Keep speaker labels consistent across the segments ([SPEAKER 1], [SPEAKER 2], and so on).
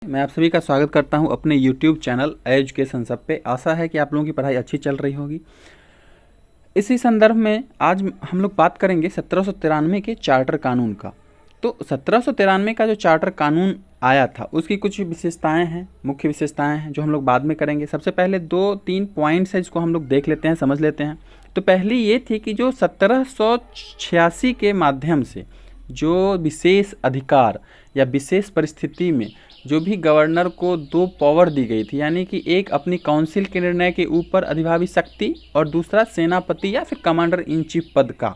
[SPEAKER 1] मैं आप सभी का स्वागत करता हूं अपने YouTube चैनल एजुकेशन सब पे। आशा है कि आप लोगों की पढ़ाई अच्छी चल रही होगी। इसी संदर्भ में आज हम लोग बात करेंगे 1793 के चार्टर कानून का। तो 1793 का जो चार्टर कानून आया था उसकी कुछ विशेषताएं हैं, मुख्य विशेषताएं हैं जो हम लोग बाद में करेंगे। सबसे पहले 2-3 पॉइंट्स है जिसको हम लोग देख लेते हैं, समझ लेते हैं। तो पहली ये थी कि जो 1786 के माध्यम से जो विशेष अधिकार या विशेष परिस्थिति में जो भी गवर्नर को 2 पावर दी गई थी, यानी कि एक अपनी काउंसिल के निर्णय के ऊपर अधिभावी शक्ति और दूसरा सेनापति या फिर कमांडर इन चीफ पद का।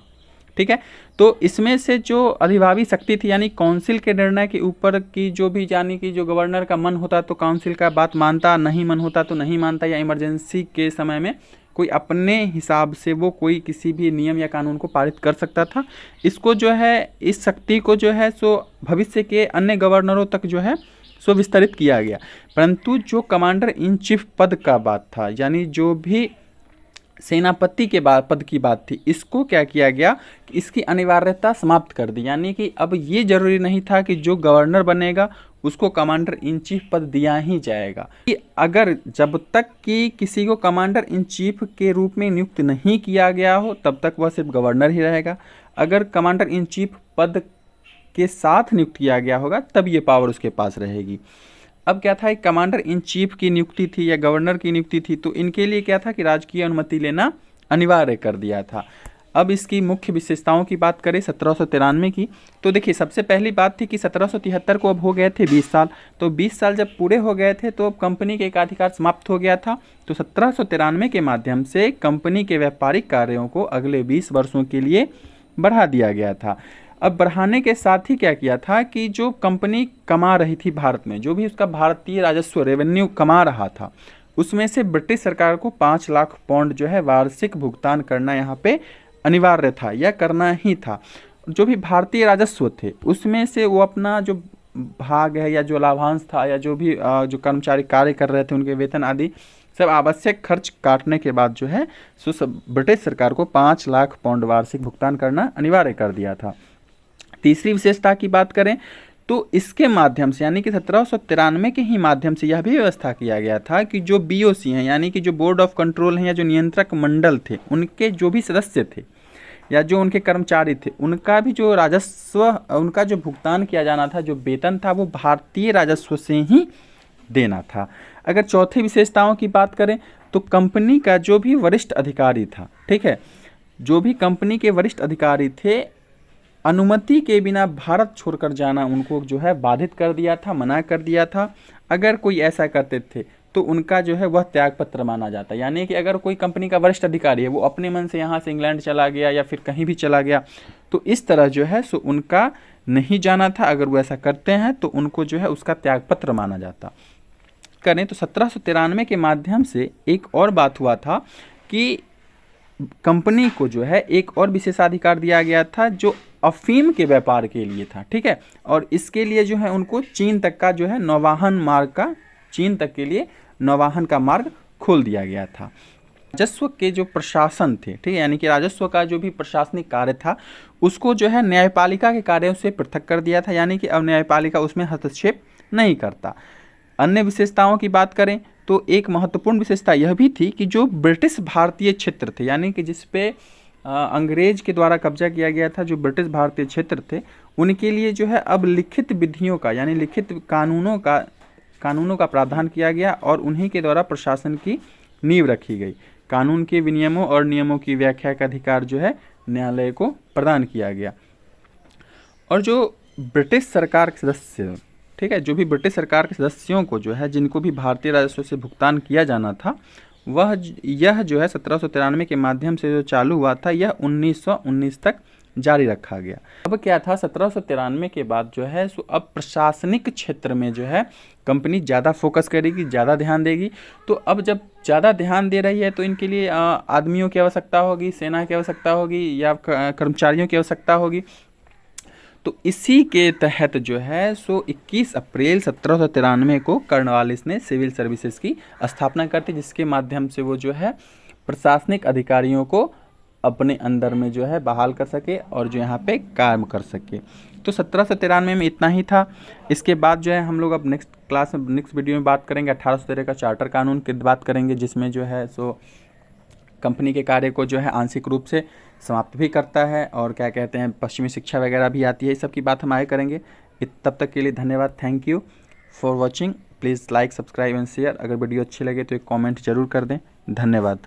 [SPEAKER 1] ठीक है, तो इसमें से जो अधिभावी शक्ति थी यानी काउंसिल के निर्णय के ऊपर की जो भी, यानी कि जो गवर्नर का मन होता तो काउंसिल का बात मानता, नहीं मन होता तो नहीं मानता, या इमरजेंसी के समय में कोई अपने हिसाब से वो कोई किसी भी नियम या कानून को पारित कर सकता था। इसको जो है, इस शक्ति को जो है सो भविष्य के अन्य गवर्नरों तक जो है सो विस्तरित किया गया। परंतु जो कमांडर इन चीफ पद का बात था, यानी जो भी सेनापति के बाद पद की बात थी, इसको क्या किया गया कि इसकी अनिवार्यता समाप्त कर दी। यानी कि अब ये जरूरी नहीं था कि जो गवर्नर बनेगा उसको कमांडर इन चीफ पद दिया ही जाएगा। कि अगर जब तक कि किसी को कमांडर इन चीफ के रूप में नियुक्त नहीं किया गया हो तब तक वह सिर्फ गवर्नर ही रहेगा। अगर कमांडर इन चीफ पद के साथ नियुक्त किया गया होगा तब ये पावर उसके पास रहेगी। अब क्या था, एक कमांडर इन चीफ की नियुक्ति थी या गवर्नर की नियुक्ति थी, तो इनके लिए क्या था कि राजकीय अनुमति लेना अनिवार्य कर दिया था। अब इसकी मुख्य विशेषताओं की बात करें 1793 की, तो देखिए सबसे पहली बात थी कि 1773 को अब हो गए थे 20 साल। तो 20 साल जब पूरे हो गए थे तो अब कंपनी के एकाधिकार समाप्त हो गया था। तो 1793 के माध्यम से कंपनी के व्यापारिक कार्यों को अगले 20 वर्षों के लिए बढ़ा दिया गया था। अब बढ़ाने के साथ ही क्या किया था कि जो कंपनी कमा रही थी भारत में, जो भी उसका भारतीय राजस्व रेवेन्यू कमा रहा था, उसमें से ब्रिटिश सरकार को 5 लाख पाउंड जो है वार्षिक भुगतान करना यहाँ पे अनिवार्य था या करना ही था। जो भी भारतीय राजस्व थे उसमें से वो अपना जो भाग है या जो लाभांश था या जो भी जो कर्मचारी कार्य कर रहे थे उनके वेतन आदि सब आवश्यक खर्च काटने के बाद जो है सो सब ब्रिटिश सरकार को 5 लाख पाउंड वार्षिक भुगतान करना अनिवार्य कर दिया था। तीसरी विशेषता की बात करें तो इसके माध्यम से यानी कि 1793 के ही माध्यम से यह भी व्यवस्था किया गया था कि जो बीओसी हैं यानी कि जो बोर्ड ऑफ कंट्रोल हैं या जो नियंत्रक मंडल थे, उनके जो भी सदस्य थे या जो उनके कर्मचारी थे, उनका भी जो राजस्व, उनका जो भुगतान किया जाना था, जो वेतन था, वो भारतीय राजस्व से ही देना था। अगर चौथी विशेषताओं की बात करें तो कंपनी का जो भी वरिष्ठ अधिकारी था, ठीक है, जो भी कंपनी के वरिष्ठ अधिकारी थे, अनुमति के बिना भारत छोड़कर जाना उनको जो है बाधित कर दिया था, मना कर दिया था। अगर कोई ऐसा करते थे तो उनका जो है वह त्यागपत्र माना जाता। यानी कि अगर कोई कंपनी का वरिष्ठ अधिकारी है वो अपने मन से यहाँ से इंग्लैंड चला गया या फिर कहीं भी चला गया तो इस तरह जो है सो उनका नहीं जाना था। अगर वो ऐसा करते हैं तो उनको जो है उसका त्यागपत्र माना जाता। करें तो 1793 के माध्यम से एक और बात हुआ था कि कंपनी को जो है एक और विशेषाधिकार दिया गया था जो अफीम के व्यापार के लिए था। ठीक है, और इसके लिए जो है उनको चीन तक का जो है नौवाहन मार्ग का, चीन तक के लिए नौवाहन का मार्ग खोल दिया गया था। राजस्व के जो प्रशासन थे, ठीक है, यानी कि राजस्व का जो भी प्रशासनिक कार्य था उसको जो है न्यायपालिका के कार्यों से पृथक कर दिया था। यानी कि अब न्यायपालिका उसमें हस्तक्षेप नहीं करता। अन्य विशेषताओं की बात करें तो एक महत्वपूर्ण विशेषता यह भी थी कि जो ब्रिटिश भारतीय क्षेत्र थे, यानी कि जिस पे अंग्रेज के द्वारा कब्जा किया गया था, जो ब्रिटिश भारतीय क्षेत्र थे, उनके लिए जो है अब लिखित विधियों का यानी लिखित कानूनों का प्रावधान किया गया और उन्हीं के द्वारा प्रशासन की नींव रखी गई। कानून के विनियमों और नियमों की व्याख्या का अधिकार जो है न्यायालय को प्रदान किया गया। और जो ब्रिटिश सरकार के सदस्य, ठीक है, जो भी ब्रिटिश सरकार के सदस्यों को जो है जिनको भी भारतीय राजस्व से भुगतान किया जाना था, यह जो है 1793 के माध्यम से जो चालू हुआ था यह 1919 तक जारी रखा गया। अब क्या था, 1793 के बाद जो है सो अब प्रशासनिक क्षेत्र में जो है कंपनी ज़्यादा फोकस करेगी, ज़्यादा ध्यान देगी। तो अब जब ज़्यादा ध्यान दे रही है तो इनके लिए आदमियों की आवश्यकता होगी, सेना की आवश्यकता होगी या कर्मचारियों की आवश्यकता होगी। तो इसी के तहत जो है सो 21 अप्रैल 1793 को कॉर्नवालिस ने सिविल सर्विसेज की स्थापना कर दी, जिसके माध्यम से वो जो है प्रशासनिक अधिकारियों को अपने अंदर में जो है बहाल कर सके और जो यहाँ पे काम कर सके। तो 1793 में इतना ही था। इसके बाद जो है हम लोग अब नेक्स्ट वीडियो में बात करेंगे 1813 का चार्टर कानून की बात करेंगे, जिसमें जो है सो कंपनी के कार्य को जो है आंशिक रूप से समाप्त भी करता है और क्या कहते हैं पश्चिमी शिक्षा वगैरह भी आती है। इस सब की बात हम आगे करेंगे। तब तक के लिए धन्यवाद। Thank you for watching. Please like, subscribe and share. अगर वीडियो अच्छी लगे तो एक कमेंट जरूर कर दें। धन्यवाद।